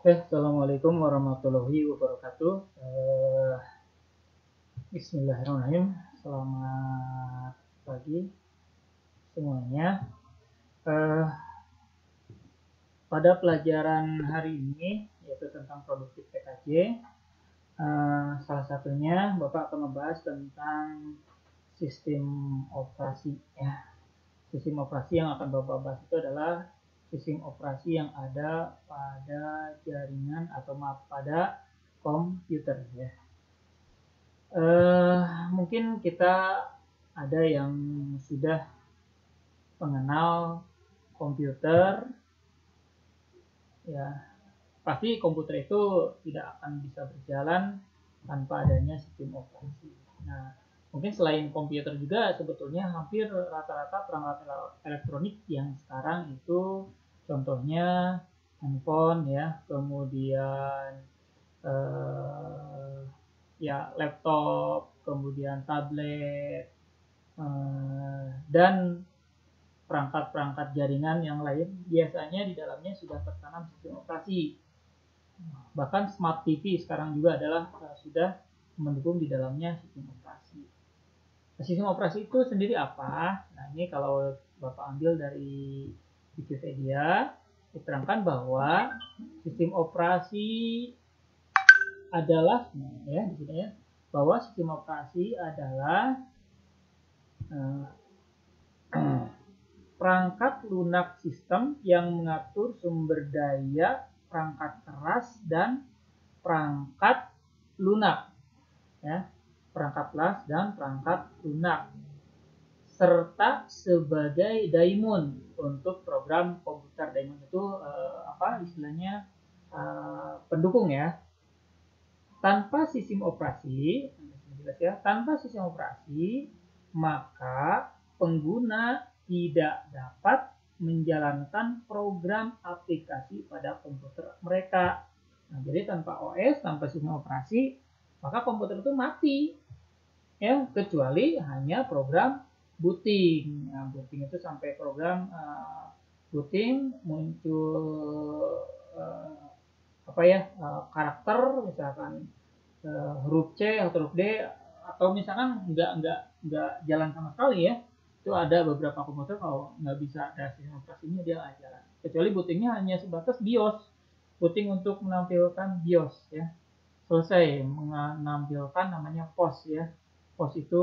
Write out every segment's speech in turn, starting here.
Assalamualaikum warahmatullahi wabarakatuh. Bismillahirrahmanirrahim. Selamat pagi semuanya. Pada pelajaran hari ini, yaitu tentang produktif PKJ, salah satunya Bapak akan membahas tentang sistem operasi. Sistem operasi yang akan Bapak bahas itu adalah sistem operasi yang ada pada jaringan atau pada komputer. Mungkin kita ada yang sudah mengenal komputer, ya pasti komputer itu tidak akan bisa berjalan tanpa adanya sistem operasi. Nah, mungkin selain komputer juga sebetulnya hampir rata-rata perangkat elektronik yang sekarang itu contohnya handphone, ya, kemudian laptop, kemudian tablet, dan perangkat-perangkat jaringan yang lain biasanya di dalamnya sudah tertanam sistem operasi. Bahkan smart TV sekarang juga adalah sudah mendukung di dalamnya sistem operasi. Sistem operasi itu sendiri apa? Nah, ini kalau Bapak ambil dari Wikipedia, diterangkan bahwa sistem operasi adalah, ya di sini ya, bahwa sistem operasi adalah perangkat lunak sistem yang mengatur sumber daya perangkat keras dan perangkat lunak, ya, perangkat keras dan perangkat lunak, serta sebagai daemon untuk program komputer. Daemon itu istilahnya pendukung, ya. Tanpa sistem operasi, maka pengguna tidak dapat menjalankan program aplikasi pada komputer mereka. Nah, jadi tanpa OS, tanpa sistem operasi, maka komputer itu mati, ya, kecuali hanya program booting. Nah, booting itu sampai program booting muncul karakter, misalkan huruf C atau huruf D, atau misalkan nggak jalan sama sekali, ya. Itu ada beberapa komputer kalau nggak bisa ada sistem operasinya dia nggak jalan. Kecuali bootingnya hanya sebatas BIOS, booting untuk menampilkan BIOS, ya. Selesai menampilkan namanya POS, ya. POS itu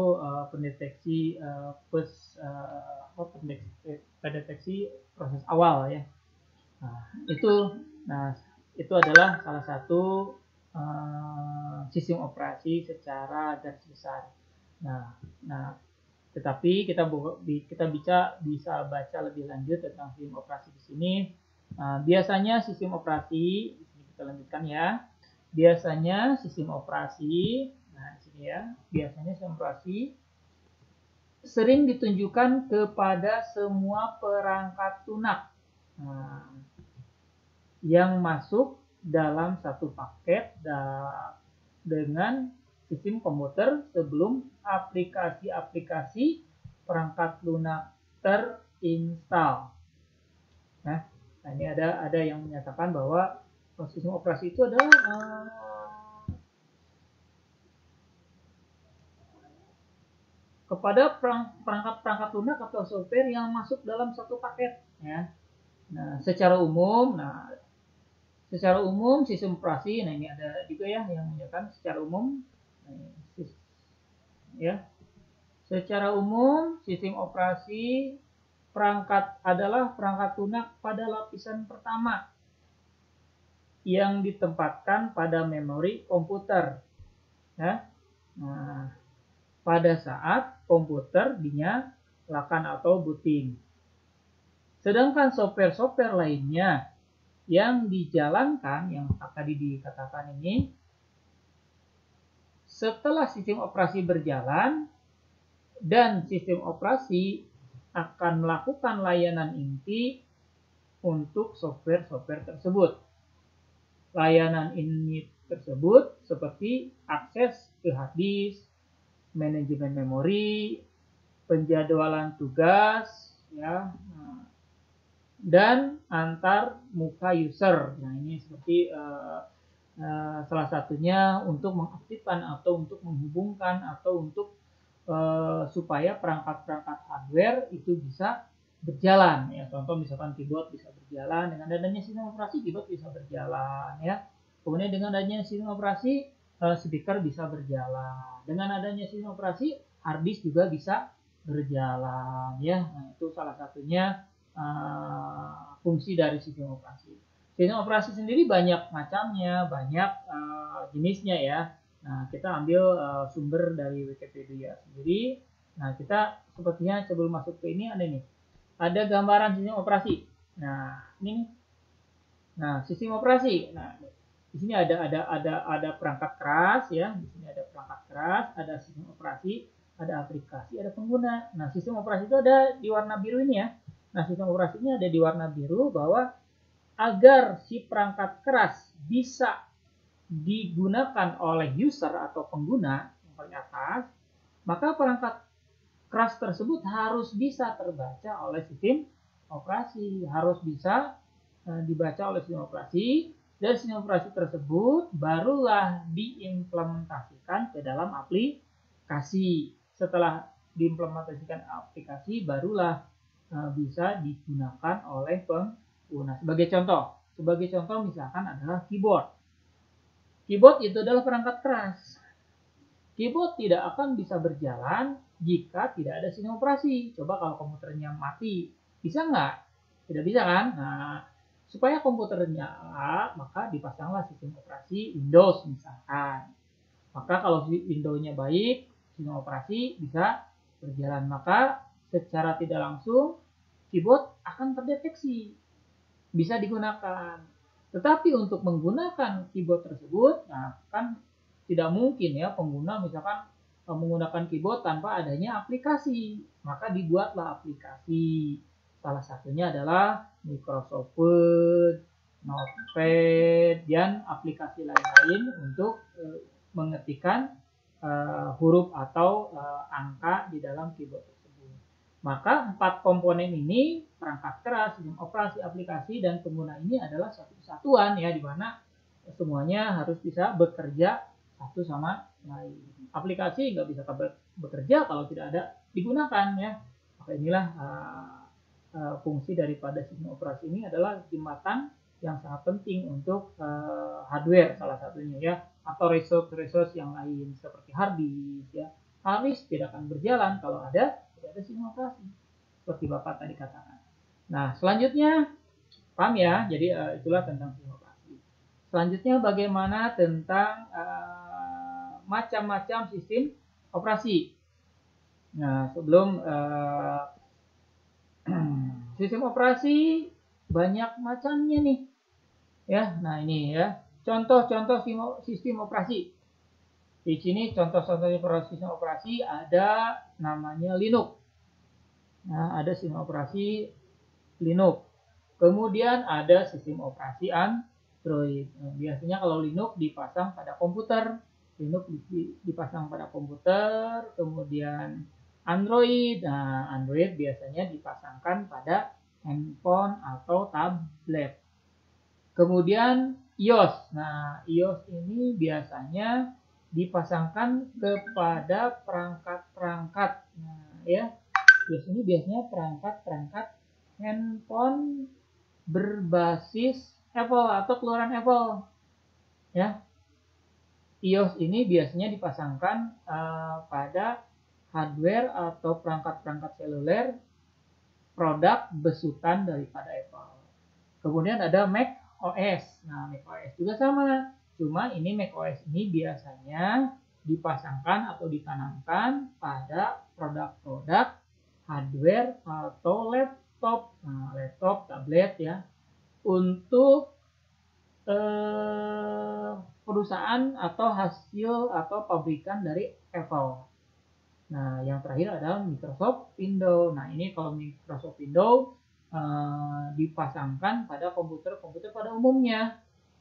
pendeteksi pendeteksi proses awal, ya. Nah, itu adalah salah satu sistem operasi secara garis besar. Nah, tetapi kita bisa baca lebih lanjut tentang sistem operasi di sini. Biasanya sistem operasi, di sini kita lanjutkan, ya. Biasanya sistem operasi, nah di sini, ya, biasanya sistem operasi sering ditunjukkan kepada semua perangkat lunak yang masuk dalam satu paket dengan sistem komputer sebelum aplikasi-aplikasi perangkat lunak terinstall. Nah, ini ada yang menyatakan bahwa sistem operasi itu adalah kepada perangkat-perangkat lunak atau software yang masuk dalam satu paket, ya. Nah, secara umum sistem operasi, nah ini ada juga, ya, yang menyatakan secara umum, ya. Secara umum sistem operasi adalah perangkat lunak pada lapisan pertama yang ditempatkan pada memori komputer, ya. Nah, pada saat komputer dinyalakan atau booting. Sedangkan software-software lainnya yang dijalankan, yang tadi dikatakan ini, setelah sistem operasi berjalan dan sistem operasi akan melakukan layanan inti untuk software-software tersebut. Layanan inti tersebut seperti akses ke hard disk, manajemen memori, penjadwalan tugas, ya. dan antar muka user. Nah, ini seperti salah satunya untuk mengaktifkan atau untuk menghubungkan atau untuk supaya perangkat-perangkat hardware itu bisa berjalan ya. Contoh misalkan keyboard bisa berjalan, dengan adanya sistem operasi keyboard bisa berjalan ya. Kemudian dengan adanya sistem operasi speaker bisa berjalan. Dengan adanya sistem operasi hard disk juga bisa berjalan ya. Nah, itu salah satunya fungsi dari sistem operasi. Sistem operasi sendiri banyak macamnya, banyak jenisnya ya. Nah, kita ambil sumber dari Wikipedia sendiri. Nah, kita sepertinya sebelum masuk ke ini ada nih. Ada gambaran sistem operasi. Nah, ini nih. Nah, sistem operasi. Nah, di sini ada perangkat keras ya. Di sini ada perangkat keras, ada sistem operasi, ada aplikasi, ada pengguna. Nah, sistem operasi itu ada di warna biru ini ya. Nah, sistem operasinya ada di warna biru bahwa agar si perangkat keras bisa digunakan oleh user atau pengguna yang paling atas, maka perangkat keras tersebut harus bisa terbaca oleh sistem operasi, harus bisa dibaca oleh sistem operasi, dan sistem operasi tersebut barulah diimplementasikan ke dalam aplikasi. Setelah diimplementasikan aplikasi, barulah bisa digunakan oleh pengguna. Sebagai contoh misalkan adalah keyboard. Keyboard itu adalah perangkat keras. Keyboard tidak akan bisa berjalan jika tidak ada sistem operasi. Coba kalau komputernya mati, bisa nggak? Tidak bisa kan? Nah, supaya komputernya nyala, maka dipasanglah sistem operasi Windows misalkan. Maka kalau Windows-nya baik, sistem operasi bisa berjalan. Maka secara tidak langsung keyboard akan terdeteksi, bisa digunakan. Tetapi untuk menggunakan keyboard tersebut, nah kan tidak mungkin ya pengguna misalkan menggunakan keyboard tanpa adanya aplikasi. Maka dibuatlah aplikasi. Salah satunya adalah Microsoft Word, Notepad, dan aplikasi lain-lain untuk mengetikkan huruf atau angka di dalam keyboard tersebut. Maka 4 komponen ini, perangkat keras, sistem operasi, aplikasi, dan pengguna ini adalah satu kesatuan ya, di mana semuanya harus bisa bekerja satu sama lain. Aplikasi nggak bisa bekerja kalau tidak ada digunakan ya. Maka inilah fungsi daripada sistem operasi ini adalah jembatan yang sangat penting untuk hardware salah satunya ya, atau resource yang lain seperti hard disk ya. Hard disk tidak akan berjalan kalau tidak ada sistem operasi seperti Bapak tadi katakan. Nah, selanjutnya paham ya, jadi itulah tentang sistem operasi. Selanjutnya bagaimana tentang macam-macam sistem operasi. Nah, sebelum sistem operasi banyak macamnya nih. Ya, nah ini ya. Contoh-contoh sistem operasi. Di sini contoh-contoh sistem operasi ada namanya Linux. Nah, ada sistem operasi Linux. Kemudian ada sistem operasi Android. Nah, biasanya kalau Linux dipasang pada komputer, dipasang pada komputer, kemudian Android. Nah, Android biasanya dipasangkan pada handphone atau tablet. Kemudian iOS. Nah, iOS ini biasanya dipasangkan kepada perangkat-perangkat. Nah, ya. iOS ini biasanya perangkat-perangkat handphone berbasis Apple atau keluaran Apple. Ya. iOS ini biasanya dipasangkan pada hardware atau perangkat-perangkat seluler produk besutan daripada Apple. Kemudian ada Mac OS. Nah, Mac OS juga sama. Cuma ini Mac OS ini biasanya dipasangkan atau ditanamkan pada produk-produk hardware atau laptop. Nah, laptop, tablet ya. Untuk perusahaan atau hasil atau pabrikan dari Apple. Nah, yang terakhir adalah Microsoft Windows. Nah, ini kalau Microsoft Windows dipasangkan pada komputer-komputer pada umumnya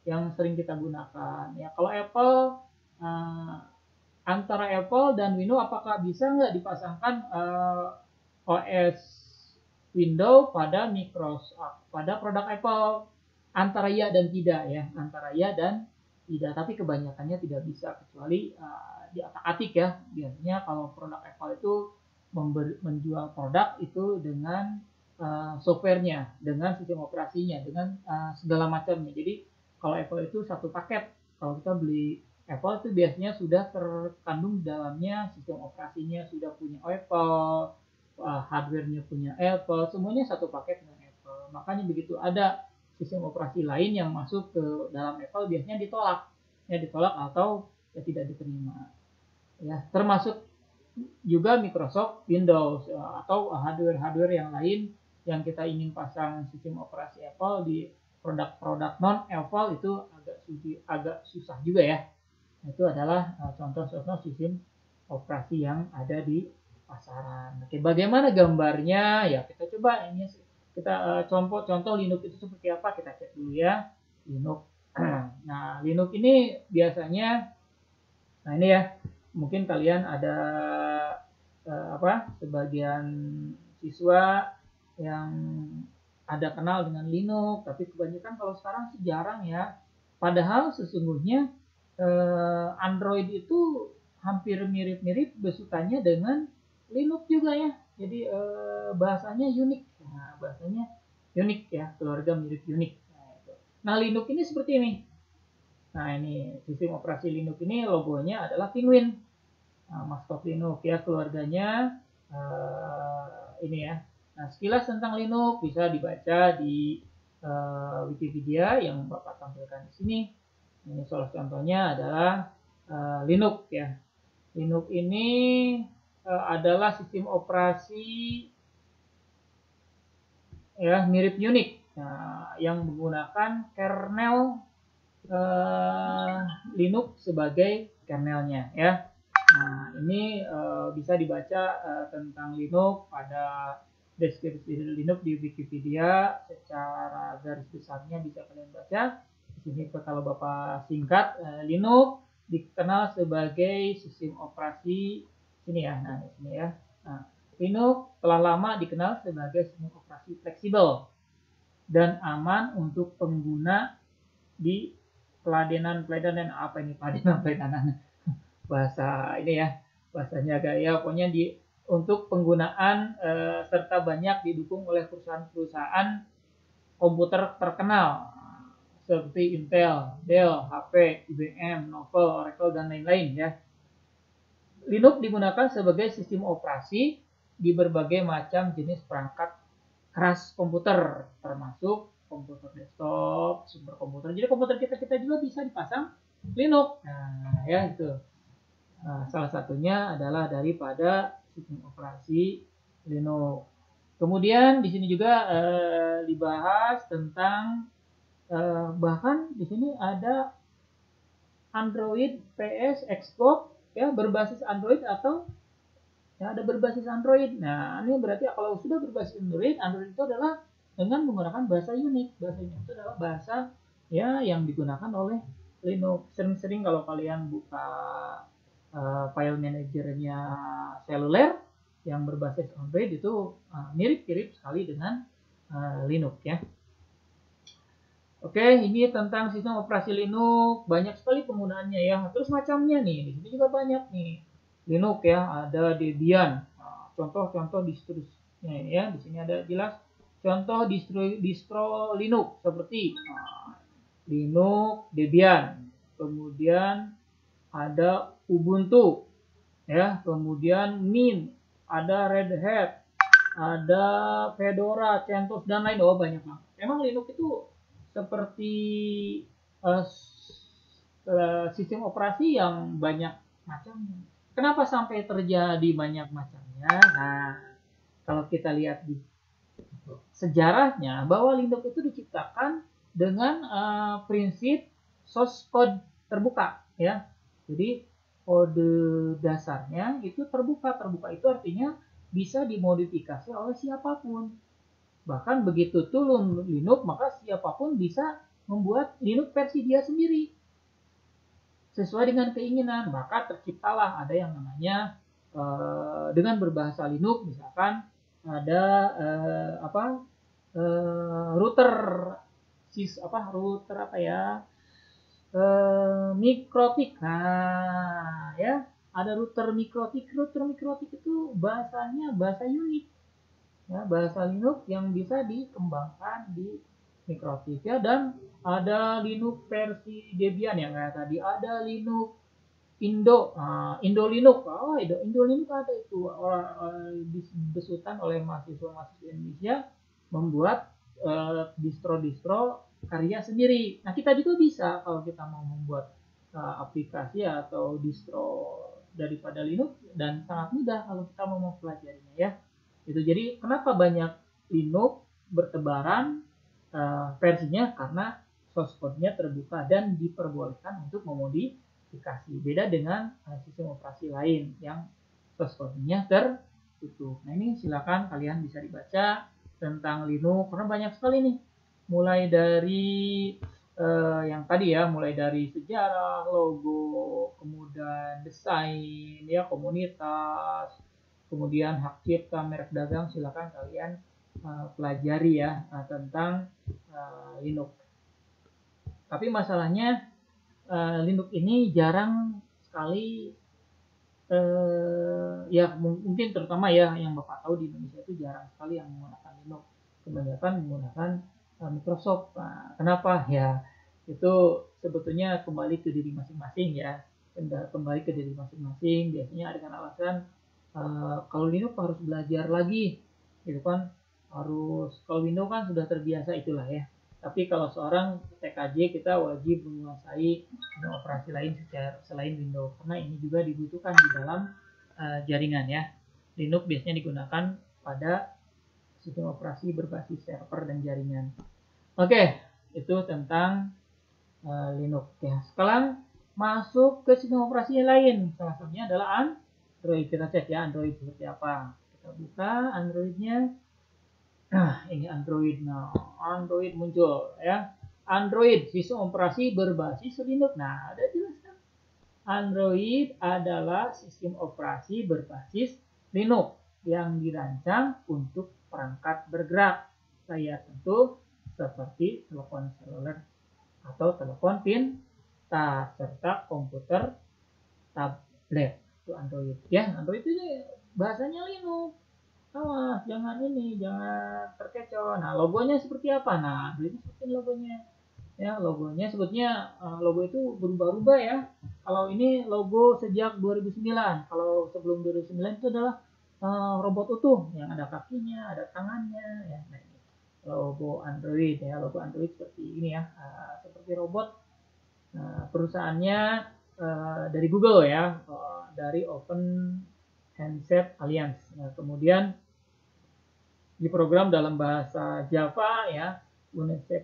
yang sering kita gunakan. Ya, kalau Apple antara Apple dan Windows apakah bisa nggak dipasangkan OS Windows pada Microsoft, pada produk Apple. Antara ya dan tidak ya, antara ya dan tidak, tapi kebanyakannya tidak bisa, kecuali di atik-atik ya. Biasanya kalau produk Apple itu menjual produk itu dengan softwarenya, dengan sistem operasinya, dengan segala macamnya. Jadi kalau Apple itu satu paket. Kalau kita beli Apple itu biasanya sudah terkandung dalamnya sistem operasinya, sudah punya Apple, hardware-nya punya Apple, semuanya satu paket dengan Apple. Makanya begitu ada sistem operasi lain yang masuk ke dalam Apple, biasanya ditolak, atau ya tidak diterima. Ya, termasuk juga Microsoft Windows atau hardware yang lain yang kita ingin pasang sistem operasi Apple di produk-produk non Apple itu agak susah juga ya. Itu adalah contoh-contoh sistem operasi yang ada di pasaran. Oke, bagaimana gambarnya? Ya, kita coba ini kita contoh Linux itu seperti apa, kita cek dulu ya. Linux. Nah, Linux ini biasanya, nah ini ya, mungkin kalian ada sebagian siswa yang ada kenal dengan Linux, tapi kebanyakan kalau sekarang sih jarang ya. Padahal sesungguhnya Android itu hampir mirip-mirip besutannya dengan Linux juga ya. Jadi bahasanya unik. Nah, bahasanya unik ya, keluarga mirip Unix. Nah, Linux ini seperti ini. Nah, ini sistem operasi Linux ini logonya adalah penguin. Nah, maskot Linux ya, keluarganya ini ya. Nah, sekilas tentang Linux bisa dibaca di Wikipedia yang Bapak tampilkan di sini. Ini salah contohnya adalah Linux ya. Linux ini adalah sistem operasi ya mirip Unix, yang menggunakan kernel Linux sebagai kernelnya ya. Nah, ini bisa dibaca tentang Linux pada deskripsi Linux di Wikipedia, secara garis besarnya bisa kalian baca. Di sini kalau Bapak singkat, Linux dikenal sebagai sistem operasi sini ya. Nah, di sini ya. Nah, Linux telah lama dikenal sebagai sistem operasi fleksibel dan aman untuk pengguna di peladenan apa ini peladenan bahasa ini ya, bahasanya agak ya, pokoknya untuk penggunaan serta banyak didukung oleh perusahaan-perusahaan komputer terkenal seperti Intel, Dell, HP, IBM, Novell, Oracle, dan lain-lain ya. Linux digunakan sebagai sistem operasi di berbagai macam jenis perangkat keras komputer, termasuk komputer desktop, superkomputer. Jadi komputer kita juga bisa dipasang Linux. Nah, ya itu. Nah, salah satunya adalah daripada sistem operasi Linux. Kemudian di sini juga dibahas tentang bahkan di sini ada Android, PS, Xbox ya berbasis Android atau ya ada berbasis Android. Nah, ini berarti kalau sudah berbasis Android itu adalah dengan menggunakan bahasa Unix. Bahasa Unix itu adalah bahasa ya yang digunakan oleh Linux. Sering-sering kalau kalian buka file manajernya seluler yang berbasis Android itu mirip-mirip sekali dengan Linux ya. Oke, ini tentang sistem operasi Linux, banyak sekali penggunaannya ya. Terus macamnya nih, di sini juga banyak nih. Linux ya, ada Debian. Contoh-contoh distrinya ya, di sini ada jelas contoh distro Linux seperti Linux, Debian. Kemudian ada Ubuntu ya, kemudian Mint, ada Red Hat, ada Fedora, CentOS, dan lain. Oh, banyak banget. Memang Linux itu seperti sistem operasi yang banyak macamnya. Kenapa sampai terjadi banyak macamnya? Nah, kalau kita lihat di sejarahnya, bahwa Linux itu diciptakan dengan prinsip source code terbuka, ya. Jadi kode dasarnya itu terbuka. Terbuka itu artinya bisa dimodifikasi oleh siapapun. Bahkan begitu turun Linux, maka siapapun bisa membuat Linux versi dia sendiri sesuai dengan keinginan. Maka terciptalah ada yang namanya dengan berbahasa Linux, misalkan ada router router apa ya, mikrotik. Nah, ya, ada router mikrotik. Router mikrotik itu bahasanya bahasa Unix, ya, bahasa Linux yang bisa dikembangkan di mikrotik, ya. Dan ada Linux versi Debian yang kayak tadi, ada Linux Indo Linux. Indo Linux ada itu, besutan oleh mahasiswa Indonesia membuat distro-distro karya sendiri. Nah, kita juga bisa kalau kita mau membuat aplikasi atau distro daripada Linux, dan sangat mudah kalau kita mau mempelajarinya, ya. Itu jadi kenapa banyak Linux bertebaran versinya, karena source code-nya terbuka dan diperbolehkan untuk memodifikasi. Beda dengan sistem operasi lain yang source code-nya tertutup. Nah, ini silakan kalian bisa dibaca tentang Linux karena banyak sekali nih. Mulai dari yang tadi ya, mulai dari sejarah, logo, kemudian desain, ya, komunitas, kemudian hak cipta, merek dagang. Silakan kalian pelajari ya tentang Linux. Tapi masalahnya Linux ini jarang sekali, ya mungkin terutama ya yang Bapak tahu di Indonesia itu jarang sekali yang menggunakan Linux. Kebanyakan menggunakan Microsoft. Nah, kenapa? Ya, itu sebetulnya kembali ke diri masing-masing, ya. Kembali ke diri masing-masing. Biasanya dengan alasan kalau Linux harus belajar lagi, gitu kan. Kalau Windows kan sudah terbiasa, itulah ya. Tapi kalau seorang TKJ, kita wajib menguasai sistem operasi lain selain Windows, karena ini juga dibutuhkan di dalam jaringan, ya. Linux biasanya digunakan pada sistem operasi berbasis server dan jaringan. Oke, itu tentang Linux, ya. Sekarang masuk ke sistem operasi yang lain. Salah satunya adalah Android. Kita cek ya Android seperti apa. Kita buka Androidnya. Nah, ini Android. Nah, Android muncul, ya. Android, sistem operasi berbasis Linux. Nah, ada jelaskan. Android adalah sistem operasi berbasis Linux yang dirancang untuk perangkat bergerak, layar sentuh seperti telepon seluler atau telepon pintar, serta komputer tablet. Itu Android, ya. Android itu bahasanya Linux. Awas, jangan terkecoh. Nah, logonya seperti apa? Nah, Android seperti logonya. Ya, logonya sebetulnya logo itu berubah-ubah, ya. Kalau ini logo sejak 2009. Kalau sebelum 2009 itu adalah robot utuh yang ada kakinya, ada tangannya, ya. Nah, ini logo Android, ya. Logo Android seperti ini, ya. Seperti robot. Perusahaannya dari Google, ya. Dari Open Handset Alliance. Nah, kemudian diprogram dalam bahasa Java, ya. Unix C++.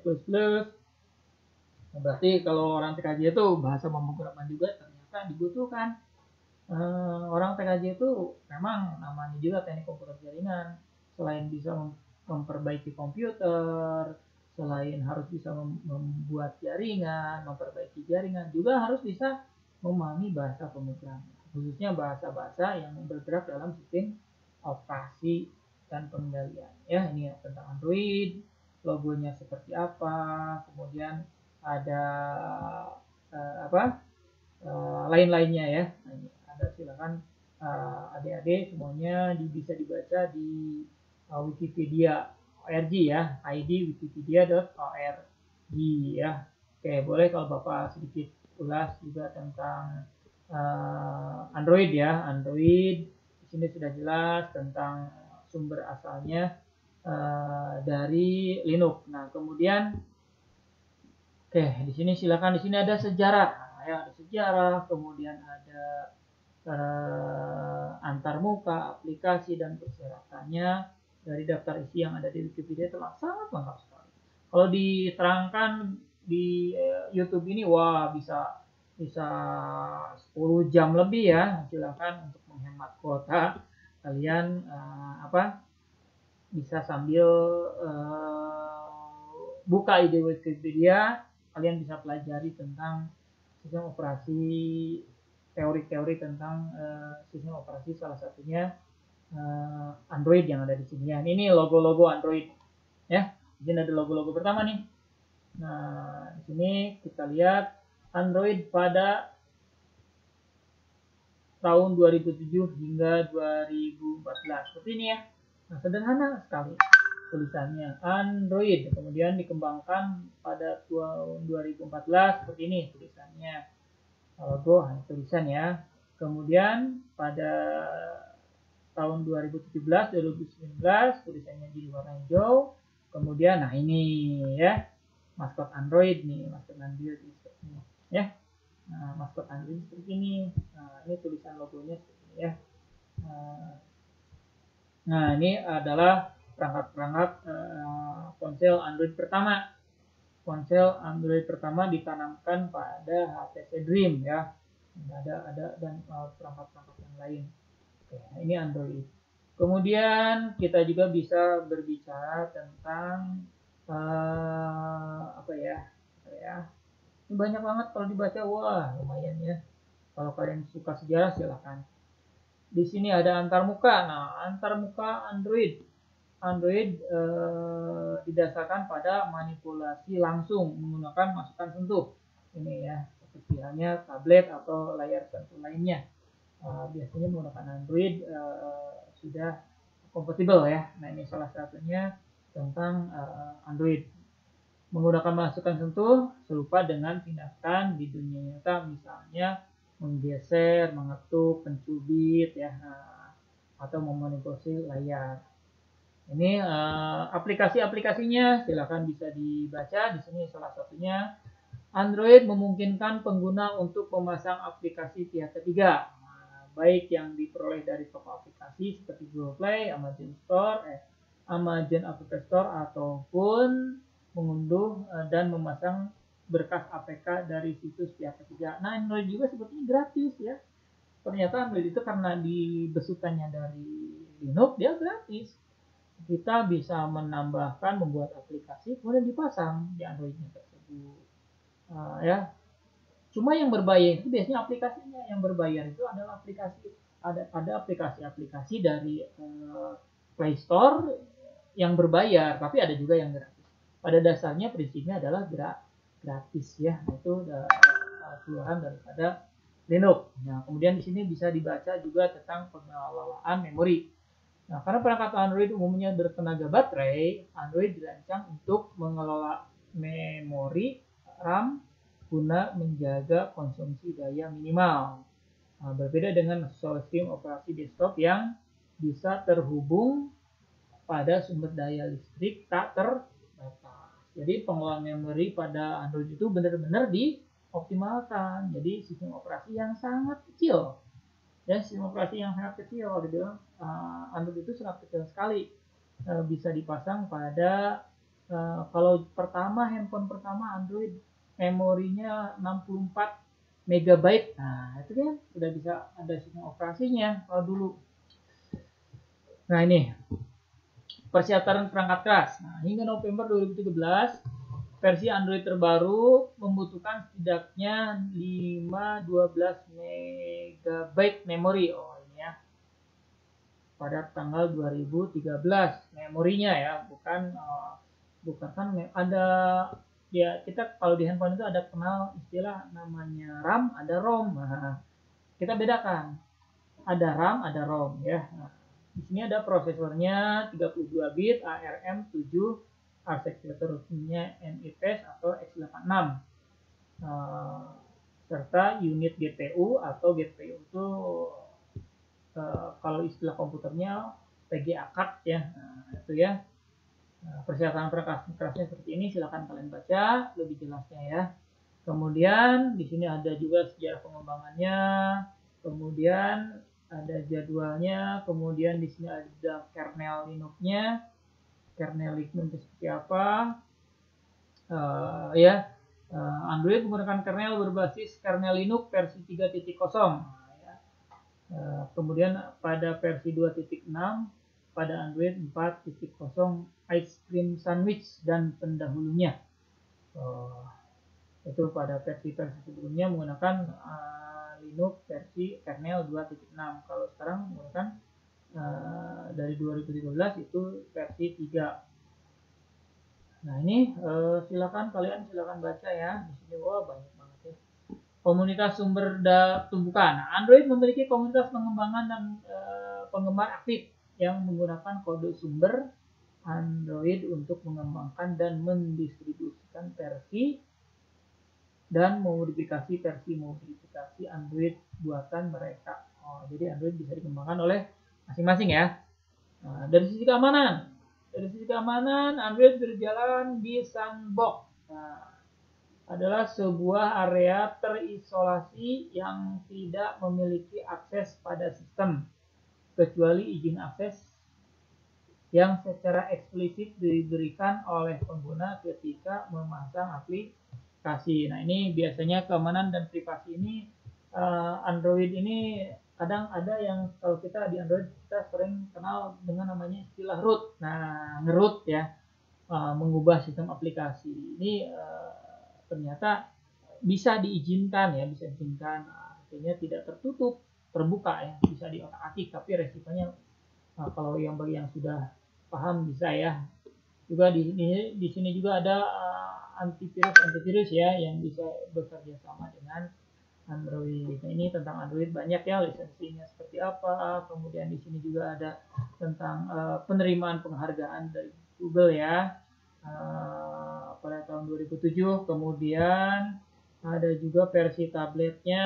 Berarti kalau orang TKJ itu bahasa pemrograman juga ternyata dibutuhkan. Orang TKJ itu memang namanya juga teknik komputer jaringan. Selain bisa memperbaiki komputer, selain harus bisa membuat jaringan, memperbaiki jaringan, juga harus bisa memahami bahasa pemrograman. Khususnya bahasa-bahasa yang bergerak dalam sistem operasi dan pengendalian. Ya, ini tentang Android, logonya seperti apa, kemudian ada lain-lainnya, ya. Nah, ini ada, silakan adik-adik semuanya bisa dibaca di Wikipedia org, ya, id wikipedia.org, ya. Oke, boleh kalau Bapak sedikit ulas juga tentang Android, ya. Android di sini sudah jelas tentang sumber asalnya dari Linux. Nah, kemudian di sini silakan, di sini ada sejarah. Nah, ya, ada sejarah, kemudian ada antarmuka, aplikasi dan persyaratannya dari daftar isi yang ada di Wikipedia telah sangat lengkap sekali. Kalau diterangkan di YouTube ini, wah, bisa 10 jam lebih, ya. Silakan untuk menghemat kuota kalian bisa sambil buka ide Wikipedia, kalian bisa pelajari tentang sistem operasi, teori-teori tentang sistem operasi, salah satunya Android yang ada di sini ya. Ini logo-logo Android ya. Di sini ada logo-logo pertama nih. Nah, di sini kita lihat Android pada tahun 2007 hingga 2014. Seperti ini ya. Nah, sederhana sekali tulisannya Android. Kemudian dikembangkan pada tahun 2014 seperti ini tulisannya. Logo hanya tulisan ya. Kemudian pada tahun 2017 2019 tulisannya di warna hijau. Kemudian nah ini ya maskot Android nih, maskot Android seperti ini ya. Nah, maskot Android seperti ini. Nah, ini tulisan logonya seperti ini ya. Nah, ini adalah perangkat-perangkat ponsel Android pertama. Ponsel Android pertama ditanamkan pada HTC Dream ya. Ada dan perangkat-perangkat yang lain. Oke, ini Android. Kemudian kita juga bisa berbicara tentang apa ya? Ini banyak banget kalau dibaca, wah lumayan ya. Kalau kalian suka sejarah silahkan. Di sini ada antarmuka. Nah, antarmuka Android. Android didasarkan pada manipulasi langsung menggunakan masukan sentuh. Ini ya, seperti halnya tablet atau layar sentuh lainnya. Biasanya menggunakan Android sudah kompatibel ya. Nah, ini salah satunya tentang Android. Menggunakan masukan sentuh serupa dengan tindakan di dunia nyata, misalnya menggeser, mengetuk, mencubit ya, atau memanipulasi layar. Ini aplikasi-aplikasinya silakan bisa dibaca. Di sini salah satunya Android memungkinkan pengguna untuk memasang aplikasi pihak ketiga, baik yang diperoleh dari toko aplikasi seperti Google Play, Amazon Store, Amazon App Store, ataupun mengunduh dan memasang berkas APK dari situs pihak ketiga. Nah, Android juga sebetulnya gratis ya. Ternyata Android itu karena dibesukannya dari Linux, dia gratis. Kita bisa menambahkan, membuat aplikasi, kemudian dipasang di Androidnya tersebut. Ya. Cuma yang berbayar itu biasanya aplikasinya. Yang berbayar itu adalah ada aplikasi-aplikasi dari Play Store yang berbayar, tapi ada juga yang gratis. Pada dasarnya prinsipnya adalah gratis ya. Itu keluaran daripada Linux. Nah, kemudian di sini bisa dibaca juga tentang pengelolaan memori. Nah, karena perangkat Android umumnya bertenaga baterai, Android dirancang untuk mengelola memori RAM guna menjaga konsumsi daya minimal. Nah, berbeda dengan sistem operasi desktop yang bisa terhubung pada sumber daya listrik tak terbatas. Jadi pengelolaan memori pada Android itu benar-benar dioptimalkan. Jadi sistem operasi yang sangat kecil. Ya, sistem operasi yang sangat kecil. Kalau dibilang Android itu sangat kecil sekali. Bisa dipasang pada kalau handphone pertama Android memorinya 64 MB. Nah, itu kan sudah bisa ada sistem operasinya kalau dulu. Nah, ini persyaratan perangkat keras. Nah, hingga November 2017, versi Android terbaru membutuhkan setidaknya 512 MB memori. Oh, ini ya. Pada tanggal 2013 memorinya ya, bukan kan ada ya, kita kalau di handphone itu ada kenal istilah namanya RAM, ada ROM. Nah, kita bedakan. Ada RAM, ada ROM ya. Nah, di sini ada prosesornya 32 bit ARM7, arsitekturnya NIPS atau x86, serta unit GPU atau GPU itu kalau istilah komputernya PGA card ya. Nah, itu ya. Persyaratan kerasnya seperti ini, silakan kalian baca lebih jelasnya ya. Kemudian di sini ada juga sejarah pengembangannya, kemudian ada jadwalnya, kemudian di sini ada kernel Linux-nya, kernel Linux seperti apa, ya. Android menggunakan kernel berbasis kernel Linux versi 3.0. Kemudian pada versi 2.6 pada Android 4.0 Ice Cream Sandwich dan pendahulunya. Itu pada versi sebelumnya menggunakan Linux versi kernel 2.6. Kalau sekarang menggunakan dari 2013 itu versi 3. Nah ini silakan baca ya. Di sini banyak banget ya. Komunitas sumber tumbukan. Nah, Android memiliki komunitas pengembangan dan penggemar aktif yang menggunakan kode sumber Android untuk mengembangkan dan mendistribusikan versi dan modifikasi Android buatan mereka. Jadi Android bisa dikembangkan oleh masing-masing ya. Nah, dari sisi keamanan, Android berjalan di sandbox. Nah, adalah sebuah area terisolasi yang tidak memiliki akses pada sistem, kecuali izin akses yang secara eksplisit diberikan oleh pengguna ketika memasang aplikasi. Nah, ini biasanya keamanan dan privasi ini Android ini kadang ada yang kalau kita di Android kita sering kenal dengan namanya istilah root. Nah, ngeroot ya, mengubah sistem aplikasi. Ini ternyata bisa diizinkan ya, artinya tidak tertutup, terbuka ya, bisa diotak-atik, tapi resikonya kalau yang bagi yang sudah paham bisa ya. Juga di sini juga ada antivirus ya yang bisa bekerja sama dengan Android. Nah, ini tentang Android banyak ya, lisensinya seperti apa. Kemudian di sini juga ada tentang penerimaan penghargaan dari Google ya pada tahun 2007. Kemudian ada juga versi tabletnya,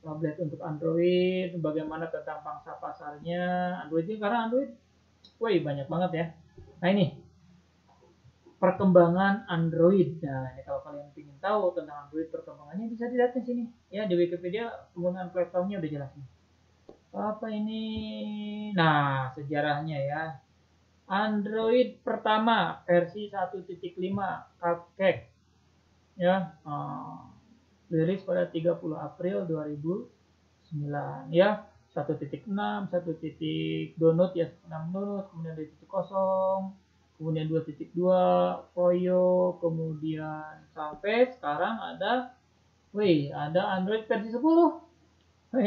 tablet untuk Android, bagaimana tentang pangsa pasarnya Android, karena Android banyak banget ya. Nah, ini perkembangan Android. Nah, ini kalau kalian ingin tahu tentang Android perkembangannya bisa dilihat di sini ya, di Wikipedia penggunaan platformnya udah jelas nih. Apa ini? Nah, sejarahnya ya. Android pertama versi 1.5 Cupcake ya, rilis pada 30 April 2009 ya. 1.6, 1. Download ya, 6 download, kemudian 2.0, kemudian 2.2 Voyo, kemudian sampai sekarang ada Android versi 10. 3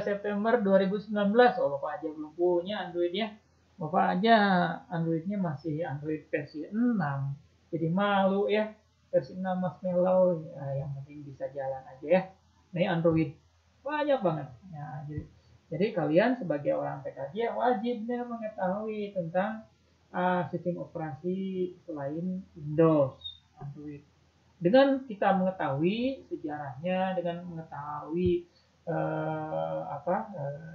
September 2019. Bapak aja belum punya Android ya. Bapak aja Androidnya masih Android versi 6. Jadi malu ya. Versi 6 marshmallow ya, yang penting bisa jalan aja ya. Ini Android banyak banget ya. Jadi kalian sebagai orang PKJ wajibnya mengetahui tentang sistem operasi selain Windows, Android. Dengan kita mengetahui sejarahnya, dengan mengetahui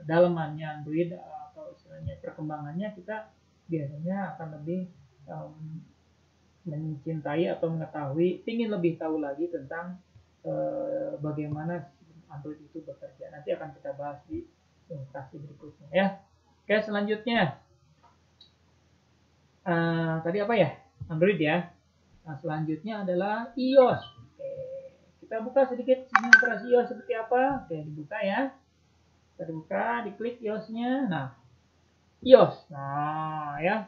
dalamannya Android atau istilahnya perkembangannya, kita biasanya akan lebih mencintai atau mengetahui, ingin lebih tahu lagi tentang bagaimana Android itu bekerja. Nanti akan kita bahas di presentasi berikutnya ya. Oke, selanjutnya tadi apa ya? Android ya. Nah, selanjutnya adalah iOS. Oke, kita buka sedikit sistem operasi iOS seperti apa. Oke, dibuka ya. Kita buka, diklik iOS-nya. Nah, iOS. Nah, ya.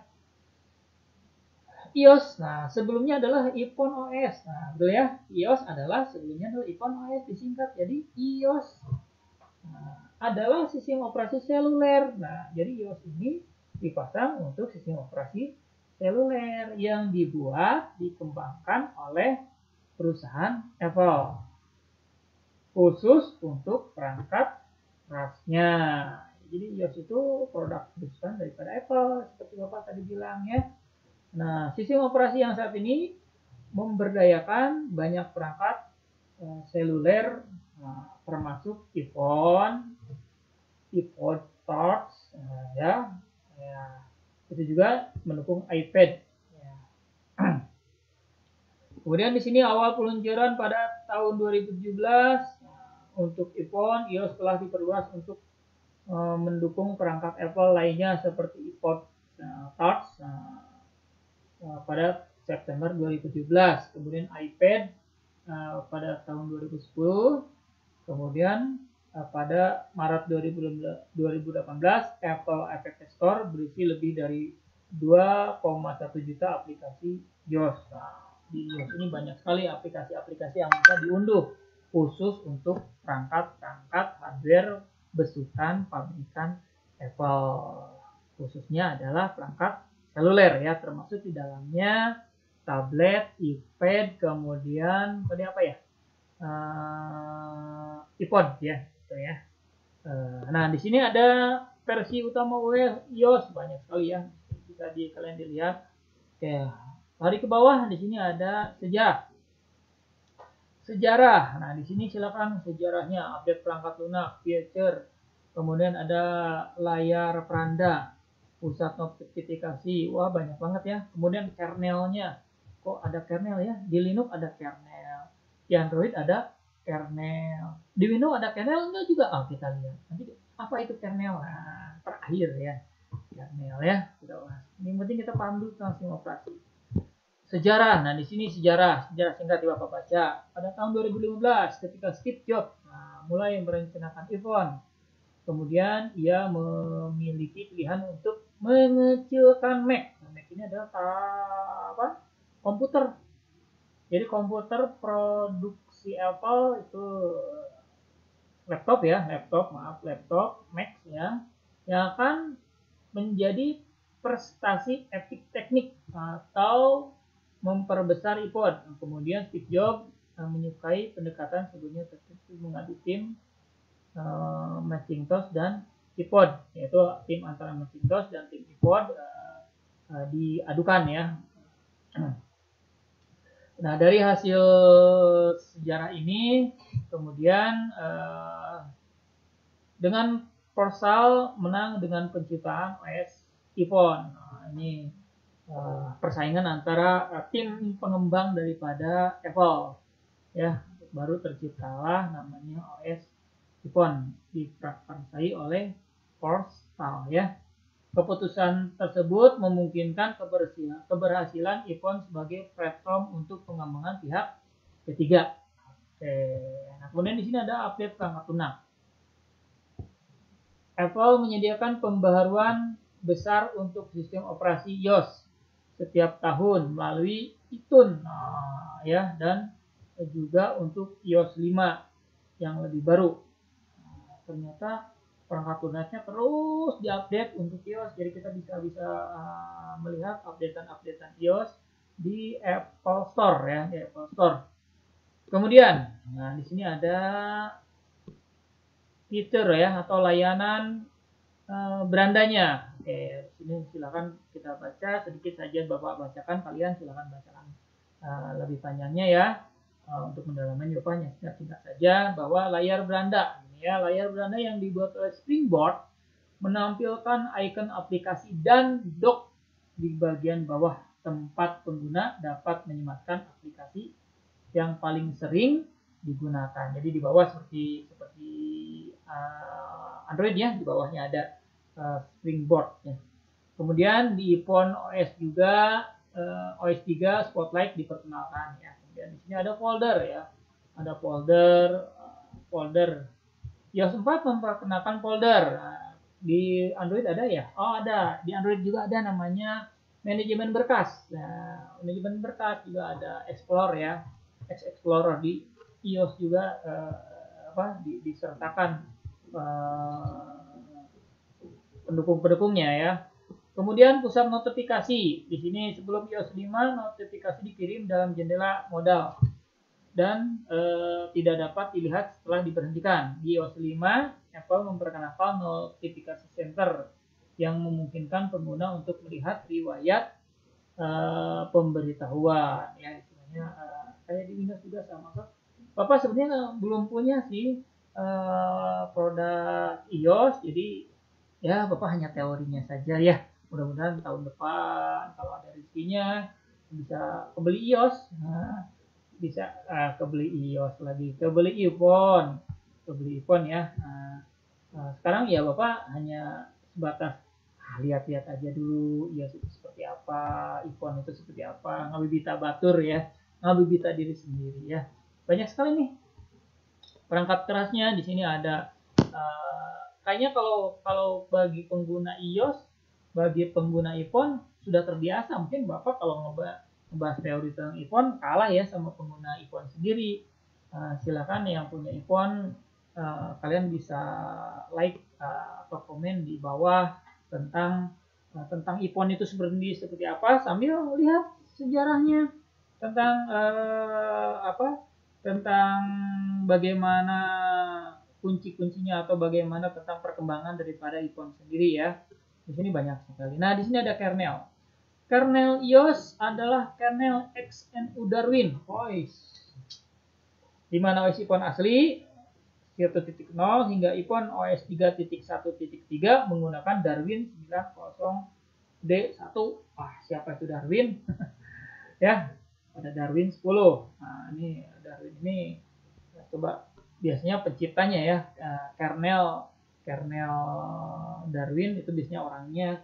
iOS. Nah, sebelumnya adalah iPhone OS. Nah, betul ya. iOS adalah sebelumnya adalah iPhone OS disingkat. Jadi iOS adalah sistem operasi seluler. Nah, jadi iOS ini dipasang untuk sistem operasi seluler yang dikembangkan oleh perusahaan Apple khusus untuk perangkat rasnya. Jadi iOS itu produk perusahaan daripada Apple seperti Bapak tadi bilang ya. Nah, sistem operasi yang saat ini memberdayakan banyak perangkat seluler, termasuk iPhone, iPod Touch, ya. Itu juga mendukung iPad. Ya. Kemudian di sini awal peluncuran pada tahun 2017 untuk iPhone, iOS telah diperluas untuk mendukung perangkat Apple lainnya seperti iPod Touch pada September 2017, kemudian iPad pada tahun 2010, kemudian pada Maret 2018 Apple App Store berisi lebih dari 2,1 juta aplikasi iOS. Nah, di iOS ini banyak sekali aplikasi-aplikasi yang bisa diunduh khusus untuk perangkat-perangkat hardware besutan pabrikan Apple, khususnya adalah perangkat seluler ya, termasuk di dalamnya tablet, iPad, kemudian tadi apa ya, iPod ya, gitu ya. Nah di sini ada versi utama iOS banyak sekali ya, bisa kalian dilihat. Oke, lari ke bawah, di sini ada sejarah. Nah di sini silakan sejarahnya, update perangkat lunak, feature, kemudian ada layar peranda, pusat notifikasi, wah banyak banget ya. Kemudian kernelnya, kok ada kernel ya? Di Linux ada kernel, di Android ada kernel, di Windows ada kernel enggak juga? Oh kita lihat nanti apa itu kernel. Nah, terakhir ya kernel ya. Ini penting kita paham dulu tentang sistem operasi. Sejarah, nah di sini sejarah singkat yang Bapak baca. Pada tahun 2015 ketika Steve Jobs mulai merencanakan iPhone, kemudian ia memiliki pilihan untuk mengecilkan Mac. Nah, Mac ini adalah komputer. Jadi komputer produksi Apple itu laptop Mac ya, yang akan menjadi prestasi teknik atau memperbesar iPod. Kemudian Steve Jobs menyukai pendekatan sebelumnya tertentu mengadu tim Macintosh dan iPod, yaitu tim antara Macintosh dan tim iPod diadukan ya. Nah dari hasil sejarah ini kemudian dengan Forsal menang dengan penciptaan OS iPhone. Nah, ini persaingan antara tim pengembang daripada Apple ya, baru terciptalah namanya OS iPhone, diprakarsai oleh Forsal ya. Keputusan tersebut memungkinkan keberhasilan iPhone sebagai platform untuk pengembangan pihak ketiga. Nah, kemudian di sini ada update perangkat lunak. Apple menyediakan pembaharuan besar untuk sistem operasi iOS setiap tahun melalui iTunes ya, dan juga untuk iOS 5 yang lebih baru. Ternyata perangkat lunaknya terus diupdate untuk iOS, jadi kita bisa melihat updatean iOS di Apple Store ya, di Apple Store. Kemudian, nah di sini ada fitur ya atau layanan berandanya. Oke, sini silakan kita baca sedikit saja, Bapak bacakan, kalian silakan bacakan lebih panjangnya ya. Untuk mendalami jawabannya singkat saja bahwa layar beranda ini ya, layar beranda yang dibuat oleh Springboard menampilkan ikon aplikasi dan dock di bagian bawah. Tempat pengguna dapat menyematkan aplikasi yang paling sering digunakan. Jadi di bawah seperti Android ya, di bawahnya ada Springboard ya. Kemudian di iPhone OS juga OS 3 Spotlight diperkenalkan ya. Kemudian di sini ada folder ya. Ada folder. iOS 4 memperkenalkan folder. Nah, di Android ada ya? Oh, ada. Di Android juga ada namanya manajemen berkas. Nah, manajemen berkas juga ada Explore ya. Explorer. Di iOS juga disertakan pendukung-pendukungnya ya. Kemudian pusat notifikasi. Di sini sebelum iOS 5 notifikasi dikirim dalam jendela modal dan tidak dapat dilihat setelah diberhentikan. Di iOS 5 Apple memperkenalkan notifikasi center yang memungkinkan pengguna untuk melihat riwayat pemberitahuan ya, istilahnya kayak di Windows juga sama. Bapak sebenarnya belum punya sih produk iOS, jadi ya Bapak hanya teorinya saja ya. Mudah-mudahan tahun depan kalau ada rezekinya bisa kebeli iOS, bisa kebeli iOS lagi, kebeli iPhone ya. Sekarang ya Bapak hanya sebatas lihat-lihat aja dulu iOS itu seperti apa, iPhone itu seperti apa, ngabibita batur ya, ngabibita diri sendiri ya. Banyak sekali nih perangkat kerasnya. Di sini ada kayaknya kalau bagi pengguna iOS, bagi pengguna iPhone sudah terbiasa. Mungkin Bapak kalau ngebahas teori tentang iPhone kalah ya sama pengguna iPhone sendiri. Silakan yang punya iPhone kalian bisa like atau komen di bawah tentang IPON itu seperti apa, sambil lihat sejarahnya tentang tentang bagaimana kunci-kuncinya atau bagaimana tentang perkembangan daripada IPON sendiri ya. Di sini banyak sekali. Nah, di sini ada kernel. Kernel iOS adalah kernel XNU Darwin. Di mana OS IPON asli 1.0 hingga IPON OS 3.1.3 menggunakan Darwin 90D1. Wah, siapa itu Darwin? Ya, ada Darwin 10. Nah, ini Darwin ini coba biasanya penciptanya ya, kernel Darwin itu biasanya orangnya,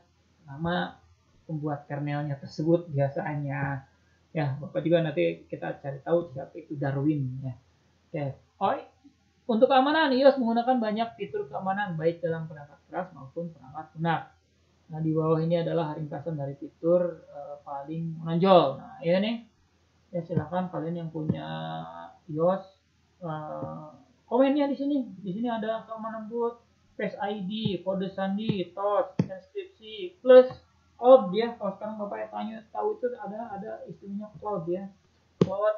nama pembuat kernelnya tersebut biasanya. Ya, Bapak juga nanti kita cari tahu siapa itu Darwin ya. Oke. Untuk keamanan, iOS menggunakan banyak fitur keamanan baik dalam perangkat keras maupun perangkat lunak. Nah, di bawah ini adalah ringkasan dari fitur paling menonjol. Nah, ya nih. Ya, silakan kalian yang punya iOS komennya di sini. Di sini ada keamanan boot, Face ID, kode sandi, TOS, inskripsi, plus cloud ya. Kalau sekarang Bapak tanya tahu itu ada istilahnya cloud ya. Cloud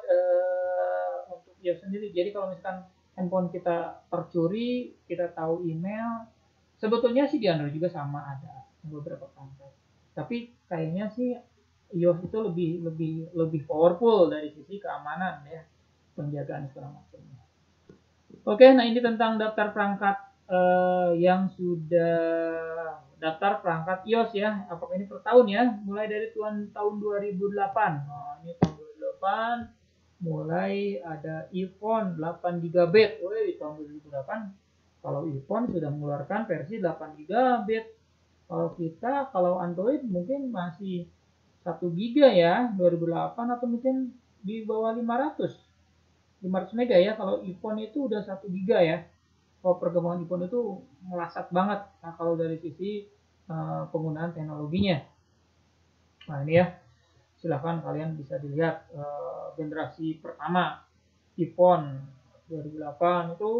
untuk iOS sendiri. Jadi kalau misalkan handphone kita tercuri, kita tahu email, sebetulnya sih di Android juga sama, ada beberapa perangkat. Tapi kayaknya sih iOS itu lebih powerful dari sisi keamanan ya, penjagaan segala macamnya. Oke, nah ini tentang daftar perangkat yang sudah daftar perangkat iOS ya. Apakah ini per tahun ya? Mulai dari tahun 2008. Nah, ini tahun 2008. Mulai ada iPhone 8 GB. Di tahun 2008 kalau iPhone sudah mengeluarkan versi 8 GB. Kalau Android mungkin masih 1 GB ya 2008, atau mungkin di bawah 500 MB ya. Kalau iPhone itu udah 1 GB ya. Kalau perkembangan iPhone itu melesat banget. Nah, kalau dari sisi penggunaan teknologinya. Nah, ini ya. Silahkan kalian bisa dilihat generasi pertama iPhone 2008 itu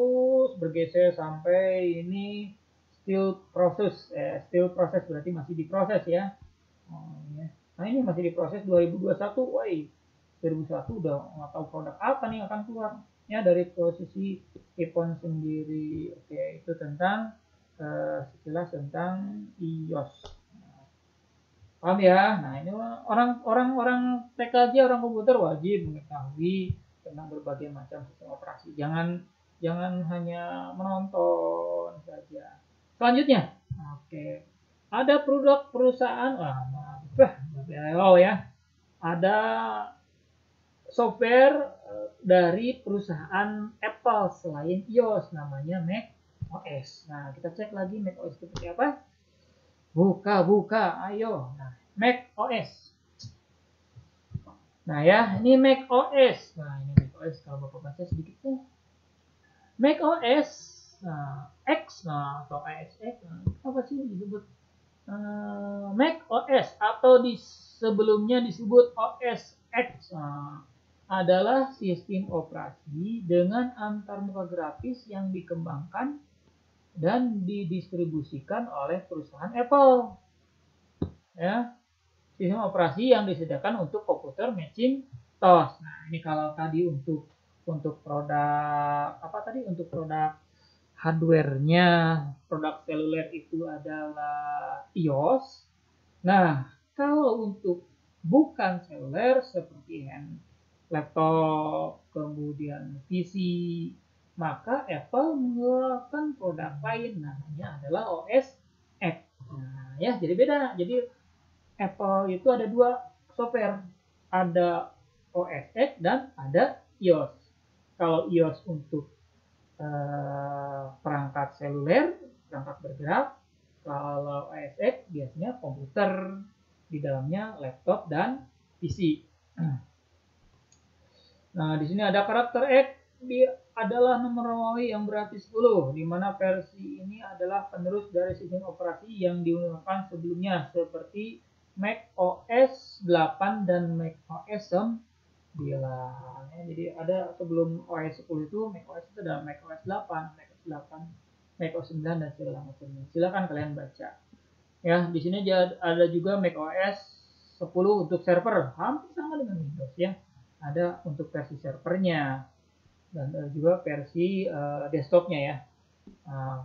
bergeser sampai ini still proses berarti masih diproses ya. Nah, ini masih diproses 2021. 2021 udah nggak tahu produk apa nih akan keluar ya dari posisi iPhone sendiri. Oke, itu tentang sekilas tentang iOS. Paham ya? Nah, ini orang TKJ, orang komputer wajib mengetahui tentang berbagai macam sistem operasi. Jangan hanya menonton saja. Selanjutnya, oke. Ada produk perusahaan, ya. Ada software dari perusahaan Apple selain iOS, namanya macOS. Nah, kita cek lagi macOS itu seperti apa. Buka, ayo. Nah, macOS. Nah ya, ini macOS. Nah, ini macOS. Kalau Bapak baca sedikit tuh. macOS, X, atau ASX. Apa sih disebut macOS atau sebelumnya disebut OS X. Adalah sistem operasi dengan antarmuka grafis yang dikembangkan dan didistribusikan oleh perusahaan Apple. Ya, sistem operasi yang disediakan untuk komputer Macintosh. Nah, ini kalau tadi untuk produk untuk produk hardware-nya, produk seluler itu adalah iOS. Nah, kalau untuk bukan seluler seperti laptop, kemudian PC, maka Apple mengeluarkan produk lain, namanya adalah OS X. Nah, ya, jadi beda. Jadi Apple itu ada dua software, ada OS X dan ada iOS. Kalau iOS untuk perangkat seluler, perangkat bergerak. Kalau OS X biasanya komputer, di dalamnya laptop dan PC. Nah, di sini ada karakter X, adalah nomor Romawi yang berarti 10, di mana versi ini adalah penerus dari sistem operasi yang digunakan sebelumnya seperti Mac OS 8 dan Mac OS 9. Jadi ada sebelum OS 10 itu Mac OS itu ada Mac OS 8, Mac OS silakan macOS 9 dan segala macamnya. Silakan kalian baca. Ya, di sini ada juga macOS 10 untuk server, hampir sama dengan Windows ya. Ada untuk versi servernya dan ada juga versi desktopnya ya.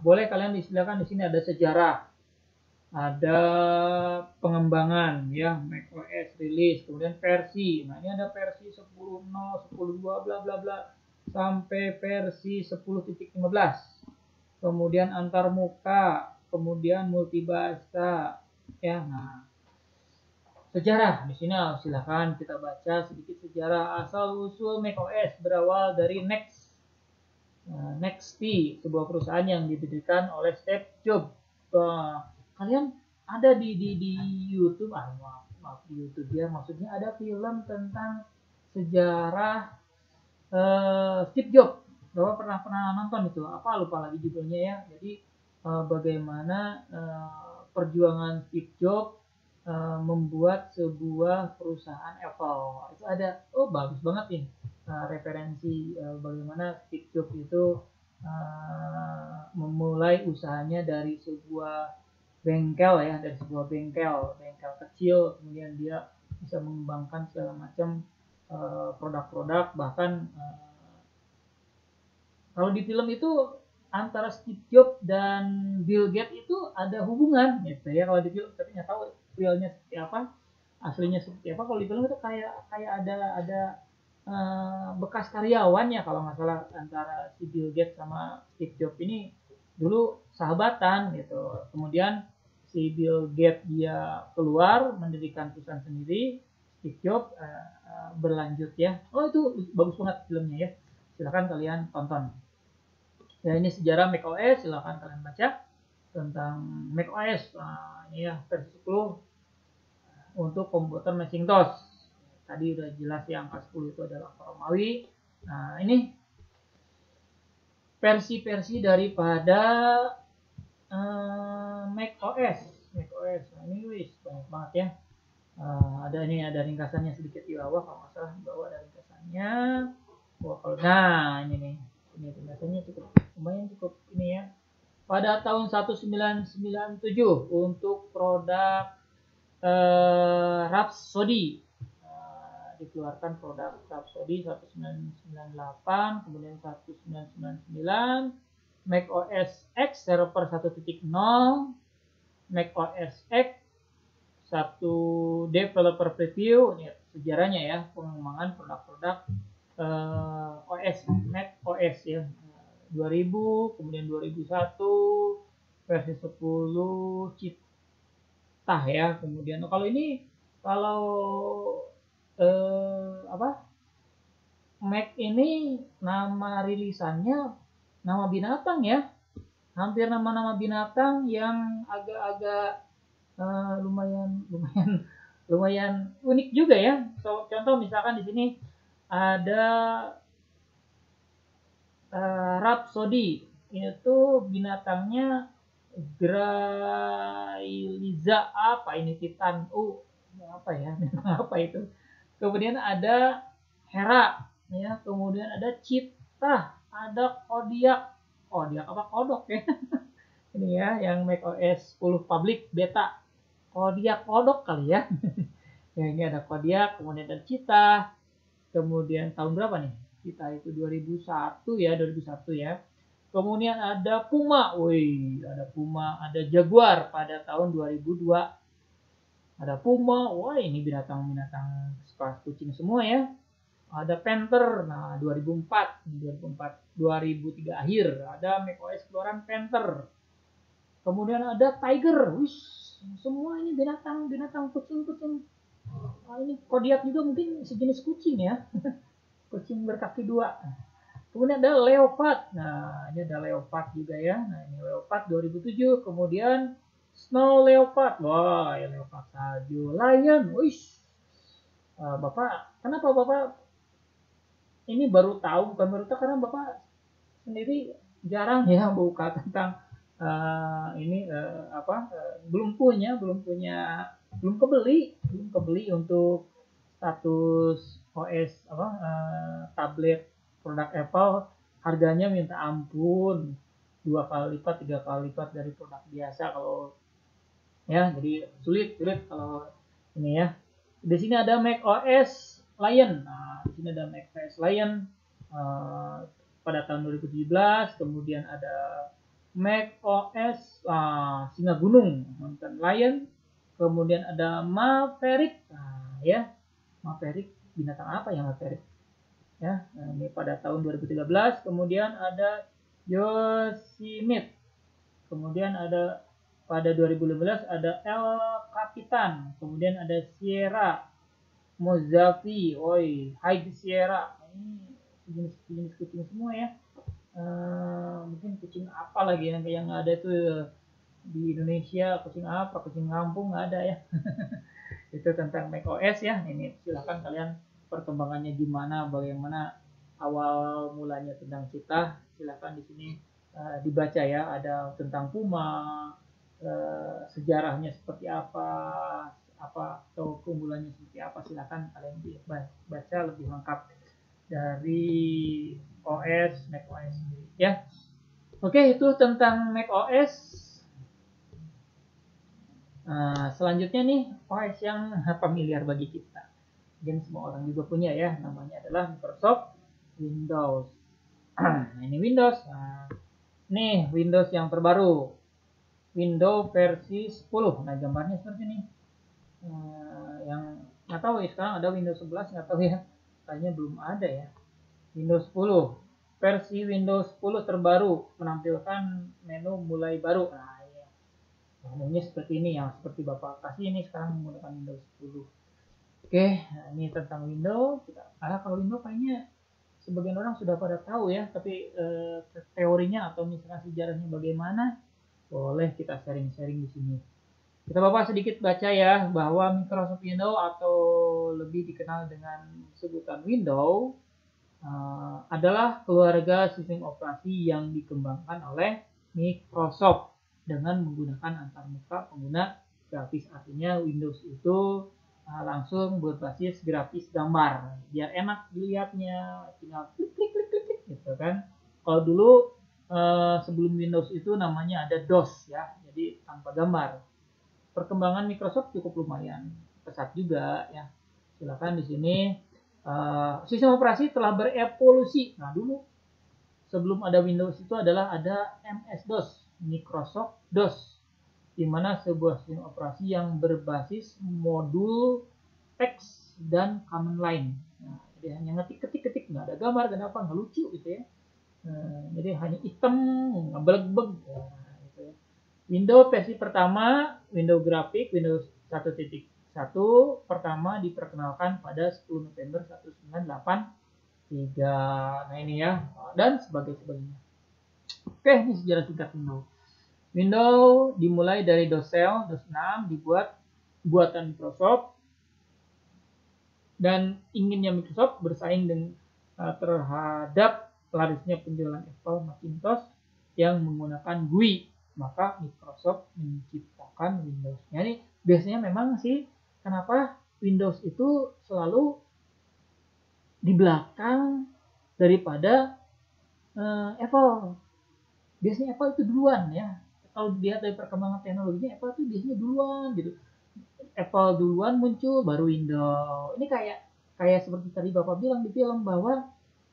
Boleh kalian silakan, di sini ada sejarah, ada pengembangan ya, macOS release, kemudian versi. Nah, ini ada versi 10.0, 10.2 bla bla bla sampai versi 10.15. Kemudian antarmuka, kemudian multibahasa ya. Nah, sejarah di sini silahkan kita baca sedikit sejarah asal usul macOS berawal dari NXT, sebuah perusahaan yang didirikan oleh Steve Jobs. Kalian ada di YouTube, maaf di YouTube ya, maksudnya ada film tentang sejarah Steve Jobs. Bapak pernah nonton itu? Apa lupa lagi judulnya ya. Jadi bagaimana perjuangan Steve Jobs membuat sebuah perusahaan Apple. Itu ada, bagus banget nih referensi bagaimana Steve Jobs itu memulai usahanya dari sebuah bengkel ya, dari sebuah bengkel kecil, kemudian dia bisa mengembangkan segala macam produk-produk, bahkan kalau di film itu antara Steve Jobs dan Bill Gates itu ada hubungan gitu ya kalau di film, tapi nggak tahu realnya seperti apa, aslinya seperti apa. Kalau di film itu kayak ada bekas karyawannya kalau nggak salah, antara si Bill Gates sama Steve Jobs ini dulu sahabatan gitu. Kemudian si Bill Gates dia keluar mendirikan perusahaan sendiri, Steve Jobs berlanjut ya. Itu bagus banget filmnya ya, silakan kalian tonton. Ya, ini sejarah macOS, silahkan kalian baca tentang macOS. Ini ya versi 10 untuk komputer Macintosh. Tadi udah jelas ya, angka 10 itu adalah angka Romawi. Nah, ini versi-versi daripada macOS. Nah, ini banyak banget ya. Ada ringkasannya sedikit di bawah, kalau nggak salah di bawah ada ringkasannya. Nah, ini nih. Ini ringkasannya lumayan cukup ini ya. Pada tahun 1997 untuk produk Rhapsody, dikeluarkan produk Rhapsody 1998, kemudian 1999 macOS X server 1.0, macOS X 1 developer preview. Ini sejarahnya ya, pengembangan produk-produk Mac OS ya, 2000, kemudian 2001 versi 10 Citah ya. Kemudian kalau ini Mac ini nama rilisannya nama binatang ya, hampir nama-nama binatang yang agak-agak lumayan unik juga ya. Contoh misalkan di sini ada Rhapsody, itu binatangnya Grayliza, apa ini, Titan apa ya, apa itu. Kemudian ada Hera ya, kemudian ada Citah, ada Kodiak apa kodok ya. Ini ya yang macOS 10 public beta, Kodiak kodok kali ya. Ya, ini ada Kodiak, kemudian ada Citah. Kemudian tahun berapa nih? Kita itu 2001 ya. Kemudian ada Puma. Ada Puma, ada Jaguar pada tahun 2002. Ada Puma. Ini binatang-binatang sekelas kucing semua ya. Ada Panther. Nah, 2004, 2003 akhir ada macOS keluaran Panther. Kemudian ada Tiger. Semua ini binatang kucing-kucing. Ini Kodiak juga mungkin sejenis kucing ya. Kucing berkaki 2. Kemudian ada Leopard. Nah, ini ada Leopard juga ya. Nah, ini Leopard 2007. Kemudian Snow Leopard. Ya leopard salju. Lion. Kenapa Bapak ini baru tahu? Bukan baru tahu, karena Bapak sendiri jarang ya buka tentang belum kebeli untuk status OS tablet produk Apple. Harganya minta ampun, 2 kali lipat, 3 kali lipat dari produk biasa kalau ya. Jadi sulit kalau ini ya. Di sini ada macOS Lion. Nah, di sini ada macOS Lion pada tahun 2017. Kemudian ada macOS Singa Gunung, mantan Lion. Kemudian ada Maverick. Nah, ya, Maverick binatang apa ya Maverick? Ya, nah, ini pada tahun 2013. Kemudian ada Yosemite. Kemudian ada pada 2015 ada El Capitan. Kemudian ada Sierra Mozzafi, High Sierra. Ini jenis kucing semua ya. Mungkin kucing apa lagi yang ada itu di Indonesia, kucing apa, kucing kampung nggak ada ya. Itu tentang macOS ya. Ini silahkan kalian perkembangannya gimana, bagaimana awal mulanya tentang kita, silahkan di sini dibaca ya. Ada tentang Puma, sejarahnya seperti apa atau keunggulannya seperti apa, silahkan kalian baca lebih lengkap dari macOS ya. Oke, itu tentang macOS. Selanjutnya nih OS yang familiar bagi kita, dan semua orang juga punya ya, namanya adalah Microsoft Windows. Nah, ini Windows. Nih Windows yang terbaru, Windows versi 10. Nah, gambarnya seperti ini. Yang nggak tahu ya, sekarang ada Windows 11 nggak tahu ya, kayaknya belum ada ya. Windows 10 versi Windows 10 terbaru menampilkan menu mulai baru. Nah, menunya seperti ini, yang seperti Bapak kasih ini sekarang menggunakan Windows 10. Oke, nah ini tentang Windows. Kalau Windows kayaknya sebagian orang sudah pada tahu ya, tapi teorinya atau misalnya sejarahnya bagaimana, boleh kita sharing-sharing di sini. Kita Bapak sedikit baca ya, bahwa Microsoft Windows atau lebih dikenal dengan sebutan Windows adalah keluarga sistem operasi yang dikembangkan oleh Microsoft dengan menggunakan antarmuka pengguna grafis. Artinya Windows itu langsung berbasis grafis gambar, biar enak dilihatnya, tinggal klik klik klik klik gitu kan. Kalau dulu sebelum Windows itu namanya ada DOS ya, jadi tanpa gambar. Perkembangan Microsoft cukup lumayan pesat juga ya. Silakan di sini sistem operasi telah berevolusi. Nah, dulu sebelum ada Windows itu adalah ada MS-DOS, Microsoft DOS, di mana sebuah sistem operasi yang berbasis modul teks dan command line. Nah, jadi hanya ngetik, nggak ada gambar, kenapa nggak lucu gitu ya. Jadi hanya hitam, ngebeleg-beg. Nah, gitu ya. Windows versi pertama, Windows grafik, Windows 1.1 pertama diperkenalkan pada 10 November 1983. Nah ini ya, dan sebagainya. Oke, ini sejarah singkat Windows. Windows dimulai dari DOS Shell, DOS 6 dibuat buatan Microsoft, dan inginnya Microsoft bersaing dengan terhadap larisnya penjualan Apple Macintosh yang menggunakan GUI. Maka Microsoft menciptakan Windows. Jadi biasanya memang sih kenapa Windows itu selalu di belakang daripada Apple. Biasanya Apple itu duluan ya. Kalau dilihat dari perkembangan teknologinya, Apple itu biasanya duluan gitu. Apple duluan muncul, baru Windows. Ini kayak seperti tadi Bapak bilang di film, bahwa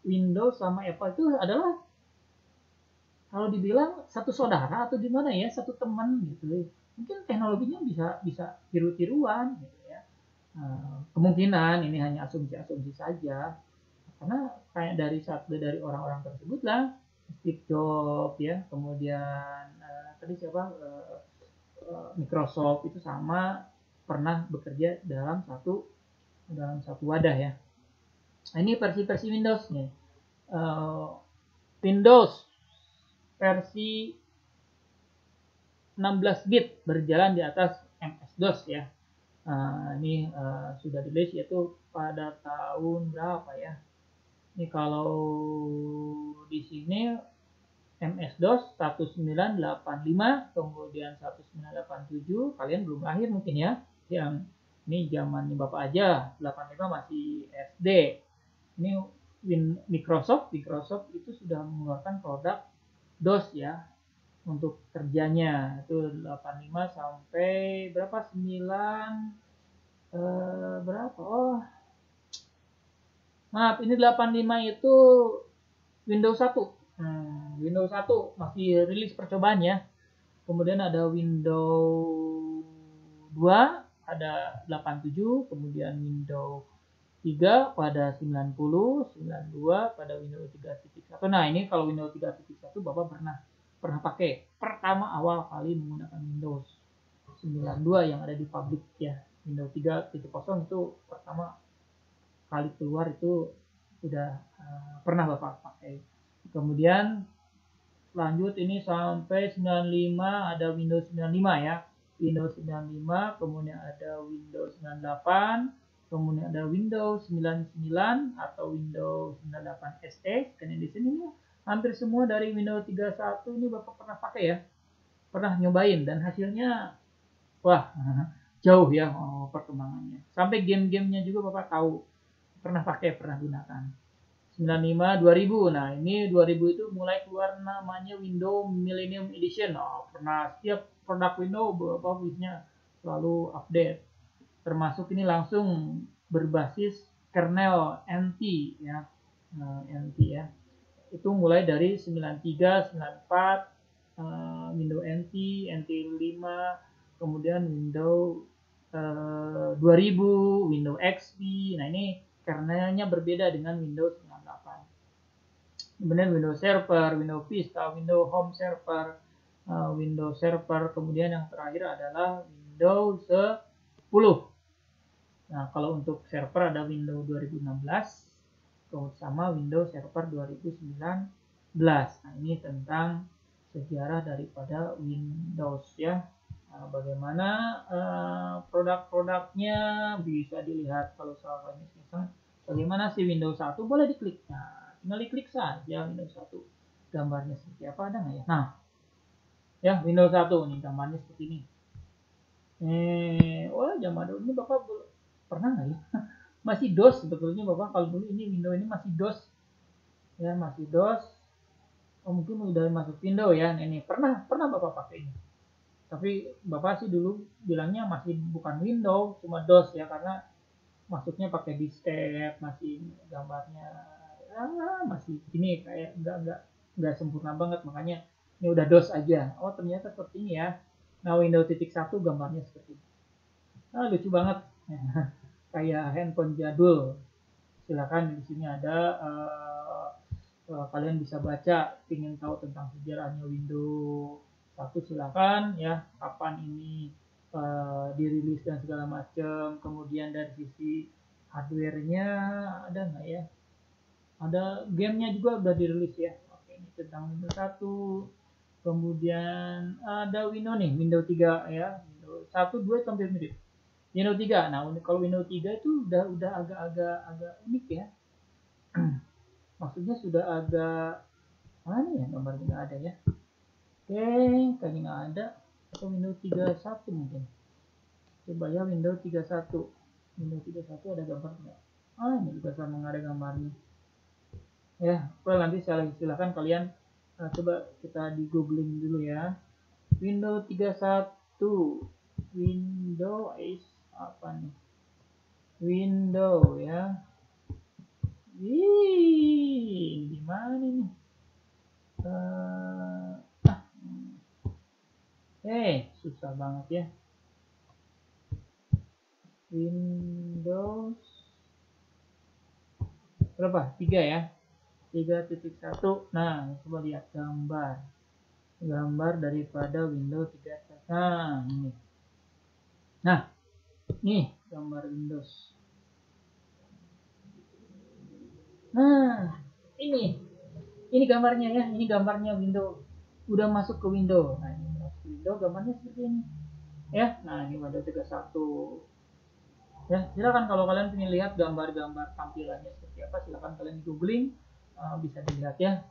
Windows sama Apple itu adalah, kalau dibilang satu saudara atau gimana ya, satu teman gitu. Mungkin teknologinya bisa tiru-tiruan gitu ya. Kemungkinan ini hanya asumsi-asumsi saja, karena kayak dari orang-orang tersebut lah, Steve Jobs ya, kemudian tadi siapa, Microsoft itu sama pernah bekerja dalam satu wadah ya. Nah, ini versi Windows nih. Windows versi 16 bit berjalan di atas MS-DOS ya. Ini sudah dirilis yaitu pada tahun berapa ya? Ini kalau di sini MS-DOS 1985, kemudian 1987, kalian belum lahir mungkin ya. Yang ini zamannya Bapak aja, 85 masih SD. Ini Microsoft itu sudah mengeluarkan produk DOS ya. untuk kerjanya itu 85 sampai berapa 9 berapa maaf ini 85 itu Windows 1. Windows 1 masih rilis percobaan ya. Kemudian ada Windows 2 ada 87, kemudian Windows 3 pada 90, 92 pada Windows 3.1. Nah, ini kalau Windows 3.1 Bapak pernah pakai pertama awal kali menggunakan Windows 92 yang ada di public ya. Windows 3.0 itu pertama kali keluar itu sudah pernah Bapak pakai. Kemudian lanjut ini sampai 95 ada Windows 95 ya. Windows 95, kemudian ada Windows 98, kemudian ada Windows 99 atau Windows 98 SE. Dan di sini hampir semua dari Windows 31 ini Bapak pernah pakai ya. Pernah nyobain dan hasilnya wah, jauh ya perkembangannya. Sampai game-gamenya juga Bapak tahu. Pernah pakai, pernah gunakan. 95 2000. Nah, ini 2000 itu mulai keluar namanya Windows Millennium Edition. Pernah setiap produk Windows bagusnya selalu update. Termasuk ini langsung berbasis kernel NT ya. NT ya. Itu mulai dari 93, 94 Windows NT, NT5, kemudian Windows 2000, Windows XP. Nah, ini kernelnya berbeda dengan Windows 98. Kemudian Windows Server, Windows Vista, Windows Home Server, Windows Server, kemudian yang terakhir adalah Windows 10. Nah, kalau untuk server ada Windows 2016 sama Windows Server 2019. Nah, ini tentang sejarah daripada Windows ya. Bagaimana produk-produknya bisa dilihat kalau soalnya misalkan bagaimana sih Windows 1 boleh diklik. Nah, tinggal diklik saja Windows 1 gambarnya seperti apa ada nggak ya. Nah ya Windows 1 nih gambarnya seperti ini. Zaman dulu ini Bapak pernah nggak ya masih DOS sebetulnya Bapak. Kalau dulu ini Windows ini masih DOS ya, masih DOS. Mungkin udah masuk Windows ya. Ini pernah Bapak pakai ini. Tapi Bapak sih dulu bilangnya masih bukan Windows, cuma DOS ya, karena masuknya pakai disket, masih gambarnya masih ini kayak nggak sempurna banget, makanya ini udah DOS aja. Ternyata seperti ini ya. Nah, Windows titik 1 gambarnya seperti ini. Lucu banget. Kayak handphone jadul. Silakan di sini ada kalian bisa baca, ingin tahu tentang sejarahnya Windows 1 silakan ya, kapan ini dirilis dan segala macam. Kemudian dari sisi hardware-nya ada nggak ya? Ada gamenya juga udah dirilis ya. Oke, ini tentang Windows 1. Kemudian ada Windows 3 ya. Windows 1 2 sampai mirip. Windows 3. Nah, kalau Windows 3 itu udah agak unik ya. Maksudnya sudah agak mana ya gambarnya nggak ada ya. Oke, kayaknya nggak ada. Atau Windows 31 mungkin. Coba ya Windows 31. Windows 31 ada gambar nggak? Ini juga sama nggak ada gambarnya. Ya, nanti silakan kalian coba kita di googling dulu ya. Windows 31. Windows apa nih? Windows ya. Di mana nih? Susah banget ya. Windows berapa? 3 ya. 3.1. Nah, coba lihat gambar daripada Windows 3. Nah, ini. Nah, nih gambar Windows. Nah, ini gambarnya ya. Ini gambarnya Windows. Udah masuk ke Windows. Nah, ini masuk ke Windows gambarnya seperti ini. Ya, nah ini Windows 31. Ya, silakan kalau kalian ingin lihat gambar-gambar tampilannya seperti apa, silakan kalian googling, bisa dilihat ya.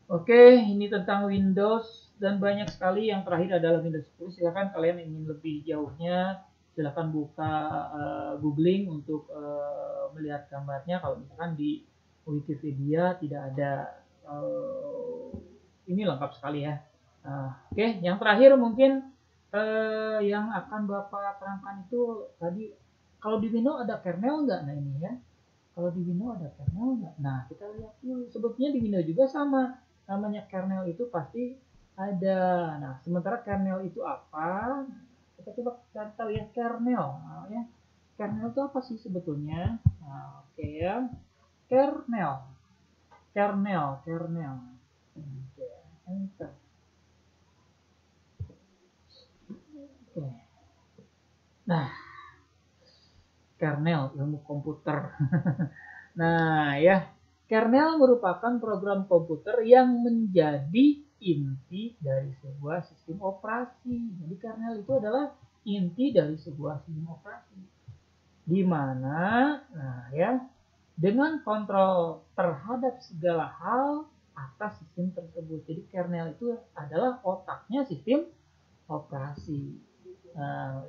Oke, ini tentang Windows dan banyak sekali. Yang terakhir adalah Windows 10. Silakan kalian ingin lebih jauhnya, silakan buka googling untuk melihat gambarnya. Kalau misalkan di Wikipedia tidak ada, ini lengkap sekali ya. Oke, yang terakhir mungkin yang akan Bapak terangkan itu tadi, kalau di Windows ada kernel nggak? Nah ini ya, kalau di Windows ada kernel nggak? Nah kita lihat dulu, sebetulnya di Windows juga sama, namanya kernel itu pasti ada. Nah sementara kernel itu apa? Kita coba kita lihat kernel, nah, ya. Kernel itu apa sih sebetulnya? Nah, oke ya, kernel, kernel. Oke, enter. Oke. Nah, kernel ilmu komputer. Nah, ya, kernel merupakan program komputer yang menjadi inti dari sebuah sistem operasi. Jadi kernel itu adalah inti dari sebuah sistem operasi. Di mana, nah ya, dengan kontrol terhadap segala hal atas sistem tersebut. Jadi kernel itu adalah otaknya sistem operasi. Nah,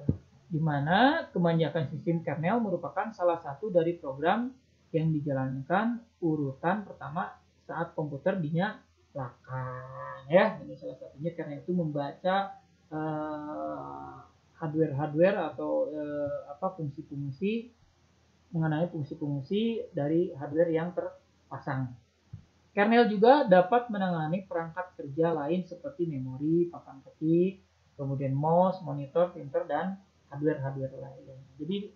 di mana kebanyakan sistem kernel merupakan salah satu dari program yang dijalankan urutan pertama saat komputer dinyalakan, ya. Ini salah satunya karena itu membaca hardware atau fungsi-fungsi mengenai fungsi-fungsi dari hardware yang terpasang. Kernel juga dapat menangani perangkat kerja lain seperti memori, papan ketik, kemudian mouse, monitor, printer, dan hardware lain. Jadi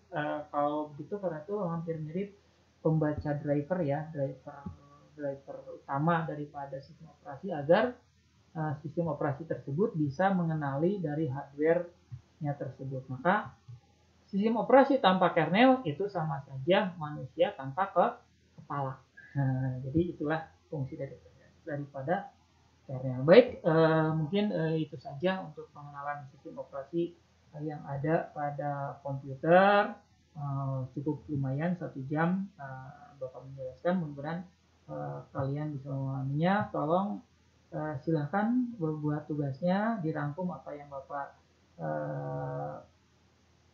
kalau begitu karena itu hampir mirip pembaca driver ya, driver utama daripada sistem operasi agar sistem operasi tersebut bisa mengenali dari hardware-nya tersebut. Maka sistem operasi tanpa kernel itu sama saja manusia tanpa kepala. Nah, jadi itulah fungsi daripada kernel. Baik, mungkin itu saja untuk pengenalan sistem operasi yang ada pada komputer. Cukup lumayan 1 jam Bapak menjelaskan, mudah-mudahan kalian bisa memahaminya. Tolong silahkan berbuat tugasnya, dirangkum apa yang Bapak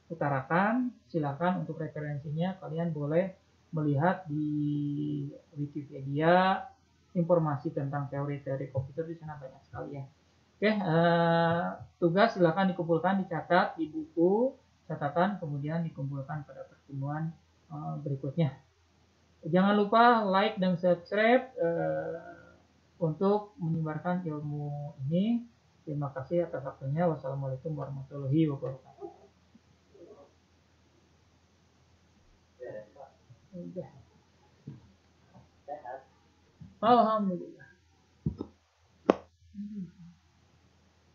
utarakan. Silakan untuk referensinya kalian boleh melihat di Wikipedia, informasi tentang teori-teori komputer di sana banyak sekali ya. Oke, tugas silakan dikumpulkan, dicatat di buku catatan, kemudian dikumpulkan pada pertemuan berikutnya. Jangan lupa like dan subscribe untuk menyebarkan ilmu ini. Terima kasih atas waktunya. Wassalamualaikum warahmatullahi wabarakatuh. Udah. Sehat. Alhamdulillah.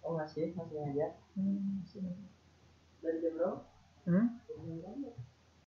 Oh masih aja. Masih. Dari jam berapa?